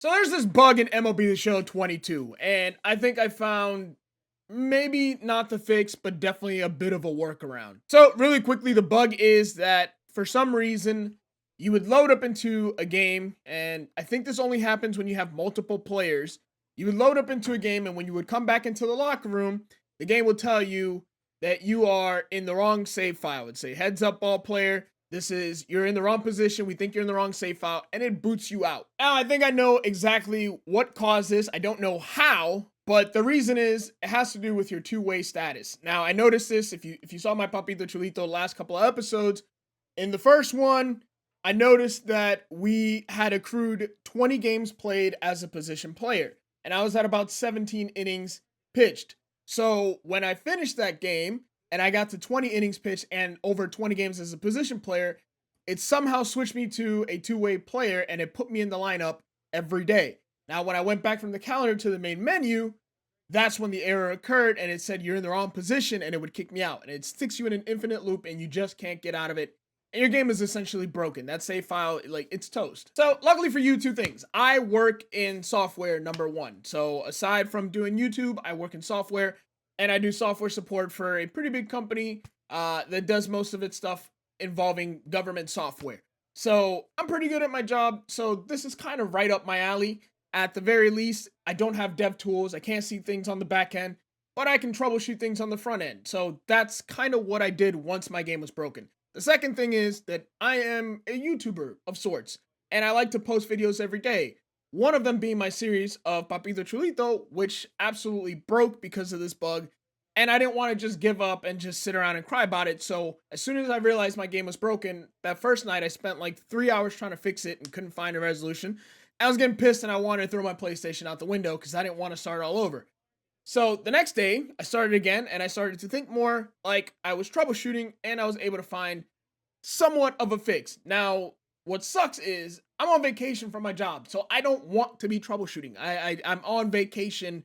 So there's this bug in MLB The Show 22, and I think I found maybe not the fix, but definitely a bit of a workaround. So really quickly, the bug is that for some reason, you would load up into a game, and I think this only happens when you have multiple players. You would load up into a game, and when you would come back into the locker room, the game would tell you that you are in the wrong save file. It'd say, heads up, ball player. You're in the wrong position. We think you're in the wrong save file, and it boots you out. Now, I think I know exactly what caused this. I don't know how, but the reason is it has to do with your two-way status. Now, I noticed this if you saw my Papito Chulito last couple of episodes. In the first one, I noticed that we had accrued 20 games played as a position player, and I was at about 17 innings pitched. So when I finished that game, and I got to 20 innings pitched and over 20 games as a position player, it somehow switched me to a two-way player and it put me in the lineup every day. Now, when I went back from the calendar to the main menu, that's when the error occurred and it said you're in the wrong position and it would kick me out. And it sticks you in an infinite loop and you just can't get out of it. And your game is essentially broken. That save file, like, it's toast. So luckily for you, two things. I work in software, number one. So aside from doing YouTube, I work in software. And I do software support for a pretty big company that does most of its stuff involving government software. So I'm pretty good at my job. So this is kind of right up my alley. At the very least, I don't have dev tools. I can't see things on the back end, but I can troubleshoot things on the front end. So that's kind of what I did once my game was broken. The second thing is that I am a YouTuber of sorts, and I like to post videos every day. One of them being my series of Papito Chulito, which absolutely broke because of this bug. And I didn't want to just give up and just sit around and cry about it. So as soon as I realized my game was broken, that first night I spent like 3 hours trying to fix it and couldn't find a resolution. I was getting pissed and I wanted to throw my PlayStation out the window because I didn't want to start all over. So the next day I started again and I started to think more like I was troubleshooting and I was able to find somewhat of a fix. Now, what sucks is I'm on vacation from my job, so I don't want to be troubleshooting. I'm on vacation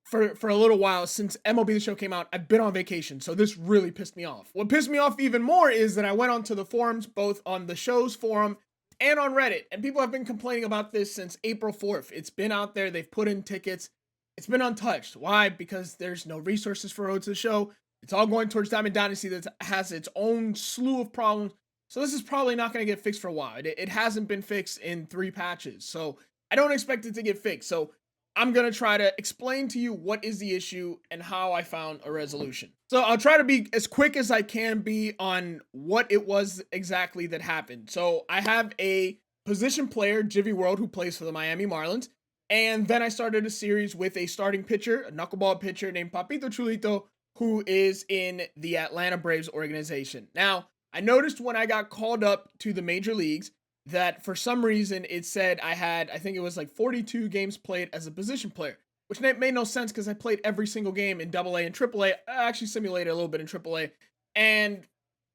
for a little while since MLB The Show came out. I've been on vacation, so this really pissed me off. What pissed me off even more is that I went onto the forums, both on the show's forum and on Reddit, and people have been complaining about this since April 4th. It's been out there. They've put in tickets. It's been untouched. Why? Because there's no resources for Road to the Show. It's all going towards Diamond Dynasty that has its own slew of problems. So this is probably not going to get fixed for a while. It hasn't been fixed in 3 patches. So I don't expect it to get fixed. So I'm going to try to explain to you what is the issue and how I found a resolution. So I'll try to be as quick as I can be on what it was exactly that happened. So I have a position player, Jivy World, who plays for the Miami Marlins. And then I started a series with a starting pitcher, a knuckleball pitcher named Papito Chulito, who is in the Atlanta Braves organization. Now, I noticed when I got called up to the major leagues that for some reason it said I think it was like 42 games played as a position player, which made no sense because I played every single game in AA and AAA. I actually simulated a little bit in AAA, and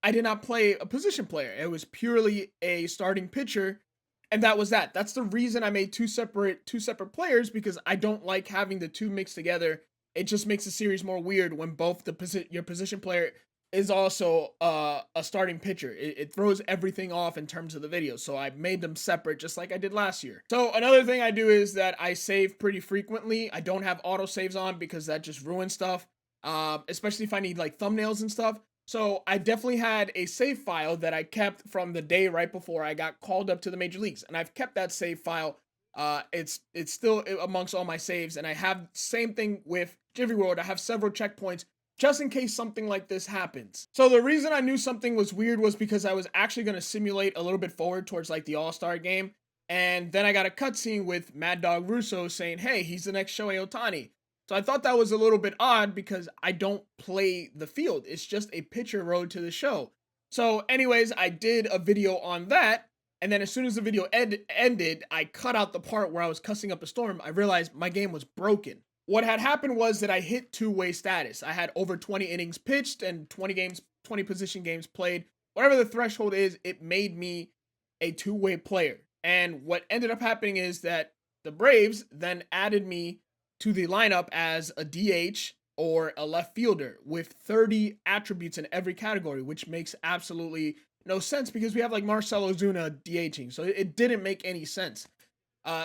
I did not play a position player. It was purely a starting pitcher, and that was that. That's the reason I made two separate players, because I don't like having the two mixed together. It just makes the series more weird when both your position player is also a starting pitcher. It throws everything off in terms of the video. So I made them separate just like I did last year. So another thing I do is that I save pretty frequently. I don't have auto saves on because that just ruins stuff, especially if I need like thumbnails and stuff. So I definitely had a save file that I kept from the day right before I got called up to the major leagues. And I've kept that save file. It's still amongst all my saves. And I have same thing with Jivy World. I have several checkpoints just in case something like this happens. So the reason I knew something was weird was because I was actually going to simulate a little bit forward towards like the All-Star game. And then I got a cutscene with Mad Dog Russo saying, hey, he's the next Shohei Ohtani. So I thought that was a little bit odd because I don't play the field. It's just a pitcher road to the show. So anyways, I did a video on that. And then as soon as the video ended, I cut out the part where I was cussing up a storm. I realized my game was broken. What had happened was that I hit two-way status. I had over 20 innings pitched and 20 position games played. Whatever the threshold is, it made me a two-way player. And what ended up happening is that the Braves then added me to the lineup as a DH or a left fielder with 30 attributes in every category, which makes absolutely no sense because we have like Marcell Ozuna DHing. So it didn't make any sense.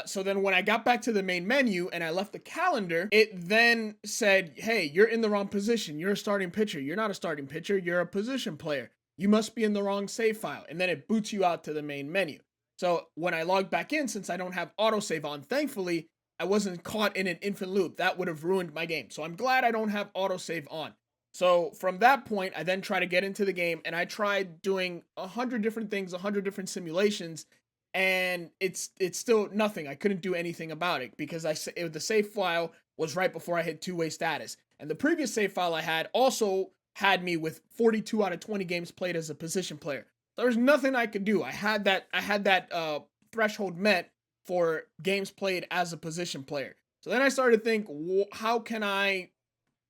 So then when I got back to the main menu and I left the calendar, it then said, hey, you're in the wrong position. You're a starting pitcher. You're not a starting pitcher. You're a position player. You must be in the wrong save file. And then it boots you out to the main menu. So when I logged back in, since I don't have autosave on, thankfully, I wasn't caught in an infinite loop. That would have ruined my game. So I'm glad I don't have autosave on. So from that point, I then try to get into the game and I tried doing 100 different things, 100 different simulations, and it's still nothing. I couldn't do anything about it because the save file was right before I hit two-way status. And the previous save file I had also had me with 42 out of 20 games played as a position player. There's nothing I could do. I had that threshold met for games played as a position player. So then I started to think, how can I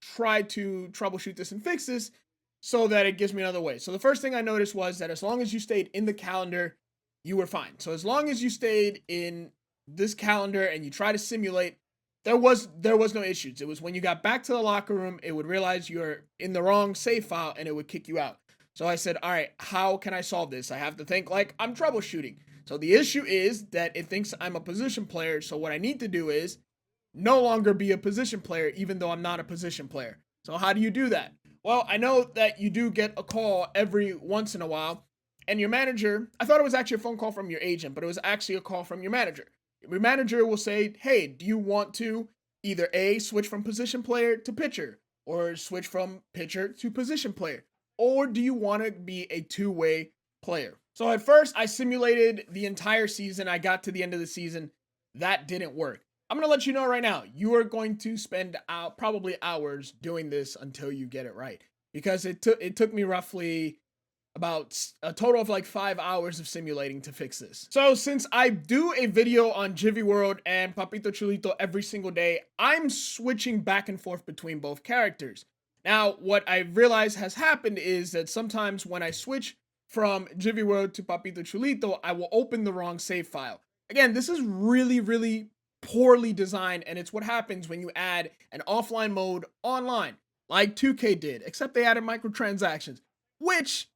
try to troubleshoot this and fix this so that it gives me another way? So the first thing I noticed was that as long as you stayed in the calendar, you were fine. So as long as you stayed in this calendar and you try to simulate, there was no issues. It was when you got back to the locker room, it would realize you're in the wrong save file and it would kick you out. So I said, all right, how can I solve this? I have to think like I'm troubleshooting. So the issue is that it thinks I'm a position player. So what I need to do is no longer be a position player, even though I'm not a position player. So how do you do that? Well, I know that you do get a call every once in a while, and your manager, I thought it was actually a phone call from your agent, but it was actually a call from your manager. Your manager will say, hey, do you want to either A, switch from position player to pitcher, or switch from pitcher to position player, or do you want to be a two-way player? So at first, I simulated the entire season. I got to the end of the season. That didn't work. I'm going to let you know right now, you are going to spend probably hours doing this until you get it right. Because it took me roughly about a total of like 5 hours of simulating to fix this. So since I do a video on Jivy World and Papito Chulito every single day, I'm switching back and forth between both characters. Now, what I realized has happened is that sometimes when I switch from Jivy World to Papito Chulito, I will open the wrong save file. Again, this is really, really poorly designed, and it's what happens when you add an offline mode online, like 2K did, except they added microtransactions, which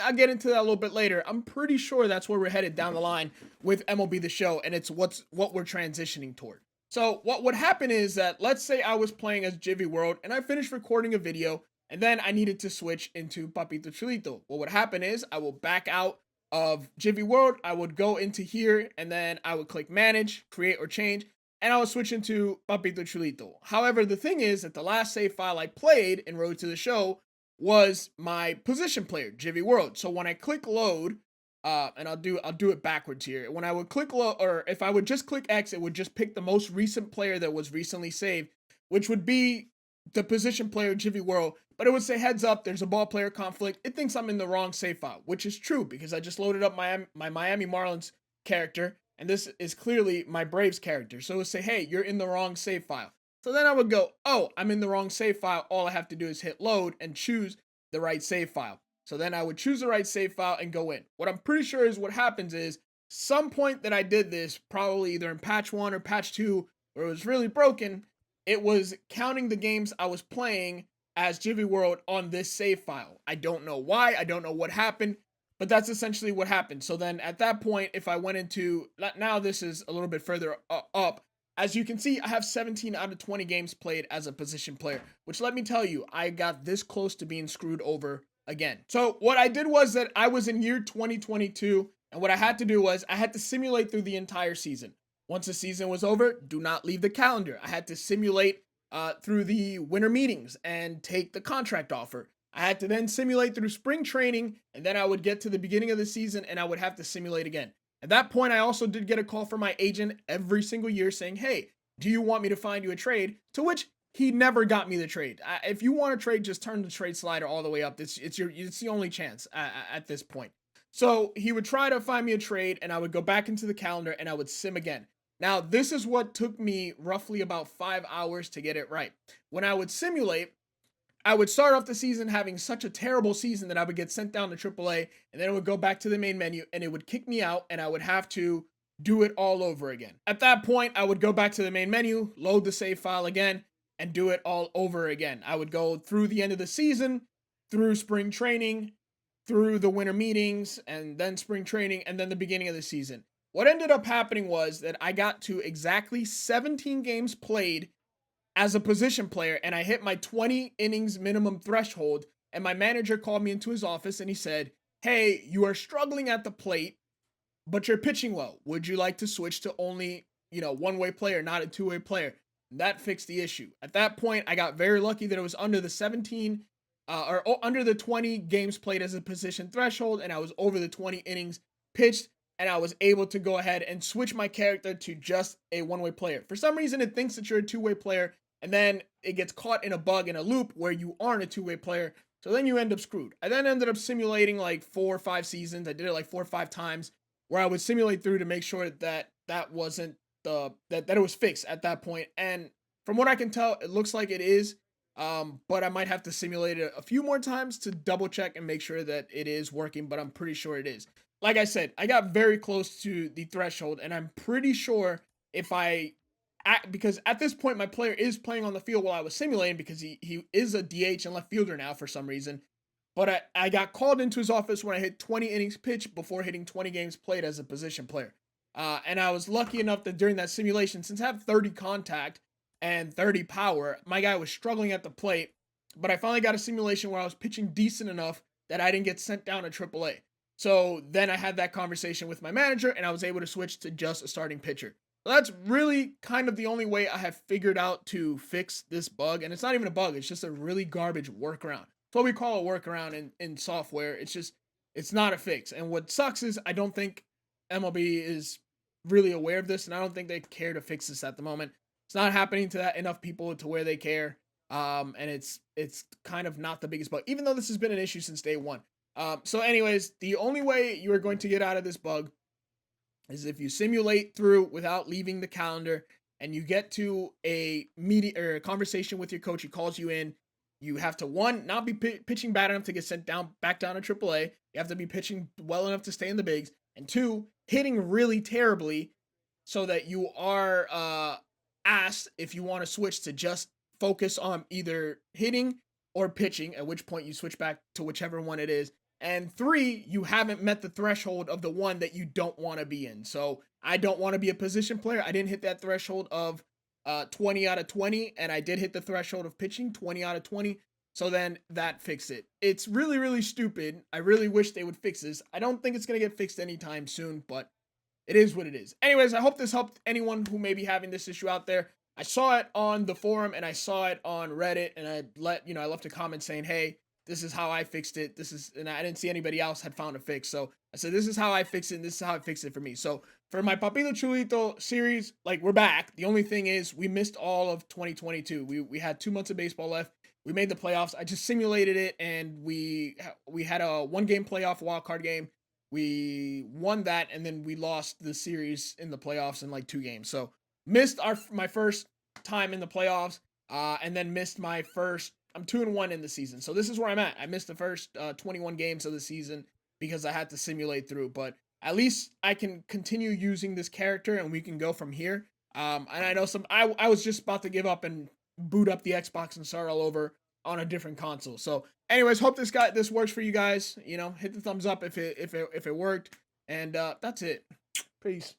I'll get into that a little bit later. I'm pretty sure that's where we're headed down the line with MLB The Show, and it's what we're transitioning toward. So what would happen is that, let's say I was playing as Jivy World, and I finished recording a video, and then I needed to switch into Papito Chulito. What would happen is I will back out of Jivy World, I would go into here, and then I would click Manage, Create or Change, and I would switch into Papito Chulito. However, the thing is that the last save file I played in Road to the Show was my position player, Jivy World. So when I click Load, and I'll do it backwards here. When I would click Load, or if I would just click X, it would just pick the most recent player that was recently saved, which would be the position player, Jivy World. But it would say, heads up, there's a ball player conflict. It thinks I'm in the wrong save file, which is true because I just loaded up my Miami Marlins character, and this is clearly my Braves character. So it would say, hey, you're in the wrong save file. So then I would go, oh, I'm in the wrong save file. All I have to do is hit load and choose the right save file. So then I would choose the right save file and go in. What I'm pretty sure is what happens is some point that I did this, probably either in patch 1 or patch 2, where it was really broken, it was counting the games I was playing as Jivy World on this save file. I don't know why, I don't know what happened, but that's essentially what happened. So then at that point, if I went into, now this is a little bit further up, as you can see, I have 17 out of 20 games played as a position player, which, let me tell you, I got this close to being screwed over again. So what I did was that I was in year 2022, and what I had to do was I had to simulate through the entire season. Once the season was over, do not leave the calendar. I had to simulate through the winter meetings and take the contract offer. I had to then simulate through spring training, and then I would get to the beginning of the season and I would have to simulate again. At that point, I also did get a call from my agent every single year saying, hey, do you want me to find you a trade? To which he never got me the trade. If you want to trade, just turn the trade slider all the way up. It's the only chance at this point. So he would try to find me a trade, and I would go back into the calendar and I would sim again. Now, this is what took me roughly about 5 hours to get it right. When I would simulate, I would start off the season having such a terrible season that I would get sent down to AAA, and then it would go back to the main menu, and it would kick me out, and I would have to do it all over again. At that point, I would go back to the main menu, load the save file again, and do it all over again. I would go through the end of the season, through spring training, through the winter meetings, and then spring training, and then the beginning of the season. What ended up happening was that I got to exactly 17 games played as a position player, and I hit my 20 innings minimum threshold. And my manager called me into his office and he said, "Hey, you are struggling at the plate, but you're pitching well. Would you like to switch to only, one-way player, not a two-way player?" And that fixed the issue. At that point, I got very lucky that it was under the 17 under the 20 games played as a position threshold, and I was over the 20 innings pitched, and I was able to go ahead and switch my character to just a one-way player. For some reason, it thinks that you're a two-way player, and then it gets caught in a bug in a loop where you aren't a two-way player. So then you end up screwed. I then ended up simulating like 4 or 5 seasons. I did it like 4 or 5 times where I would simulate through to make sure that that wasn't that it was fixed at that point. And from what I can tell, it looks like it is. But I might have to simulate it a few more times to double check and make sure that it is working, but I'm pretty sure it is. Like I said, I got very close to the threshold, and I'm pretty sure if because at this point my player is playing on the field while I was simulating, because he is a DH and left fielder now for some reason. But I got called into his office when I hit 20 innings pitched before hitting 20 games played as a position player. And I was lucky enough that during that simulation, since I have 30 contact and 30 power, my guy was struggling at the plate. But I finally got a simulation where I was pitching decent enough that I didn't get sent down to AAA. So then I had that conversation with my manager, and I was able to switch to just a starting pitcher. So that's really kind of the only way I have figured out to fix this bug. And it's not even a bug, it's just a really garbage workaround. It's what we call a workaround in software. It's not a fix. And what sucks is I don't think MLB is really aware of this, and I don't think they care to fix this at the moment. It's not happening to that enough people to where they care. And it's kind of not the biggest bug, even though this has been an issue since day one. So anyways, the only way you are going to get out of this bug is if you simulate through without leaving the calendar, and you get to a meeting or a conversation with your coach. He calls you in. You have to, one, not be pitching bad enough to get sent back down to AAA. You have to be pitching well enough to stay in the bigs. And two, hitting really terribly so that you are asked if you want to switch to just focus on either hitting or pitching, at which point you switch back to whichever one it is. And three, you haven't met the threshold of the one that you don't want to be in. So I don't want to be a position player. I didn't hit that threshold of 20 out of 20, and I did hit the threshold of pitching 20 out of 20. So then that fixed it. It's really, really stupid. I really wish they would fix this. I don't think it's going to get fixed anytime soon, but it is what it is. Anyways, I hope this helped anyone who may be having this issue out there. I saw it on the forum and I saw it on Reddit, and I left a comment saying, "Hey, this is how I fixed it." And I didn't see anybody else had found a fix. So I said, this is how I fix it, and this is how I fixed it for me. So for my Papito Chulito series, like, we're back. The only thing is we missed all of 2022. We had 2 months of baseball left. We made the playoffs. I just simulated it, and we had a 1-game playoff wild card game. We won that, and then we lost the series in the playoffs in like 2 games. So missed my first time in the playoffs, and then missed my first. I'm 2-1 in the season. So this is where I'm at. I missed the first 21 games of the season because I had to simulate through. But at least I can continue using this character, and we can go from here. And I know I was just about to give up and boot up the Xbox and start all over on a different console. So anyways, hope this works for you guys. Hit the thumbs up if it worked. And that's it. Peace.